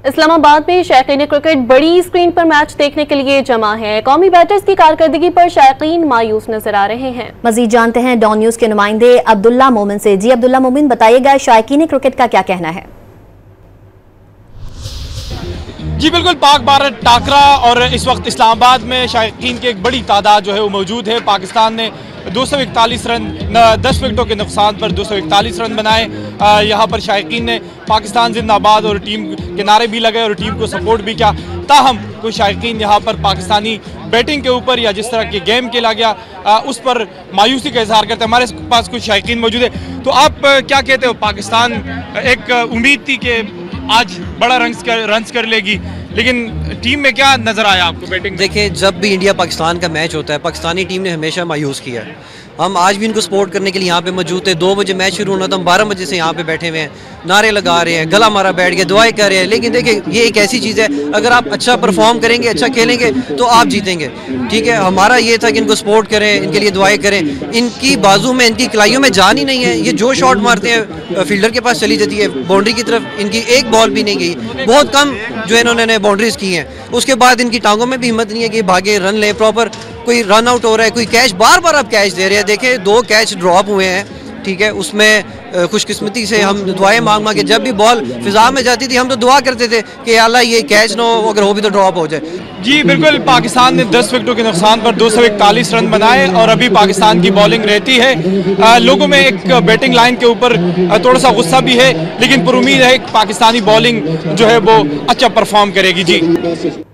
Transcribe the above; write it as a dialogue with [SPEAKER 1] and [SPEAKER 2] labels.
[SPEAKER 1] इस्लामाबाद में शायकीन क्रिकेट बड़ी स्क्रीन पर मैच देखने के लिए जमा है। कौमी बैटर्स की कारकर्दगी पर शायकीन मायूस नजर आ रहे हैं। मजीद जानते हैं डॉन न्यूज के नुमाइंदे अब्दुल्ला मोमिन से। जी अब्दुल्ला मोमिन, बताइएगा शायकीन क्रिकेट का क्या कहना है?
[SPEAKER 2] जी बिल्कुल, पाक भारत टाकरा और इस वक्त इस्लामाबाद में शायकीन की एक बड़ी तादाद जो है वो मौजूद है। पाकिस्तान ने 241 रन 10 विकेटों के नुकसान पर 241 रन बनाए। यहाँ पर शायकीन ने पाकिस्तान जिंदाबाद और टीम के नारे भी लगाए और टीम को सपोर्ट भी किया। ताहम कुछ शायकीन यहाँ पर पाकिस्तानी बैटिंग के ऊपर या जिस तरह के गेम खेला गया उस पर मायूसी का इजहार करते हैं। हमारे पास कुछ शायकीन मौजूद है, तो आप क्या कहते हो? पाकिस्तान एक उम्मीद थी कि आज बड़ा रन्स कर लेगी, लेकिन टीम में क्या नजर आया आपको बैटिंग?
[SPEAKER 3] देखिए, जब भी इंडिया पाकिस्तान का मैच होता है, पाकिस्तानी टीम ने हमेशा मायूस किया है। हम आज भी इनको सपोर्ट करने के लिए यहाँ पे मौजूद थे। 2 बजे मैच शुरू होना था, हम 12 बजे से यहाँ पे बैठे हुए हैं, नारे लगा रहे हैं, गला मारा बैठ के दुआएं कर रहे हैं। लेकिन देखिए, ये एक ऐसी चीज़ है, अगर आप अच्छा परफॉर्म करेंगे, अच्छा खेलेंगे तो आप जीतेंगे। ठीक है, हमारा ये था कि इनको सपोर्ट करें, इनके लिए दुआएं करें। इनकी बाजू में, इनकी कलाइयों में जान ही नहीं है। ये जो शॉट मारते हैं फील्डर के पास चली जाती है, बाउंड्री की तरफ इनकी एक बॉल भी नहीं गई। बहुत कम जो इन्होंने बाउंड्रीज की हैं। उसके बाद इनकी टांगों में भी हिम्मत नहीं है कि भागे रन लें प्रॉपर। कोई रन आउट हो रहा है, कोई कैच, बार बार आप कैच दे रहे हैं। देखें, 2 कैच ड्रॉप हुए हैं, ठीक है। उसमें खुशकिस्मती से हम दुआएं मांग के, जब भी बॉल फिजा में जाती थी हम तो दुआ करते थे कि अल्लाह ये कैच ना हो, अगर हो भी तो ड्रॉप हो जाए।
[SPEAKER 2] जी बिल्कुल, पाकिस्तान ने 10 विकेटों के नुकसान पर 241 रन बनाए और अभी पाकिस्तान की बॉलिंग रहती है। लोगों में एक बैटिंग लाइन के ऊपर थोड़ा सा गुस्सा भी है, लेकिन पुरुमीद है कि पाकिस्तानी बॉलिंग जो है वो अच्छा परफॉर्म करेगी। जी।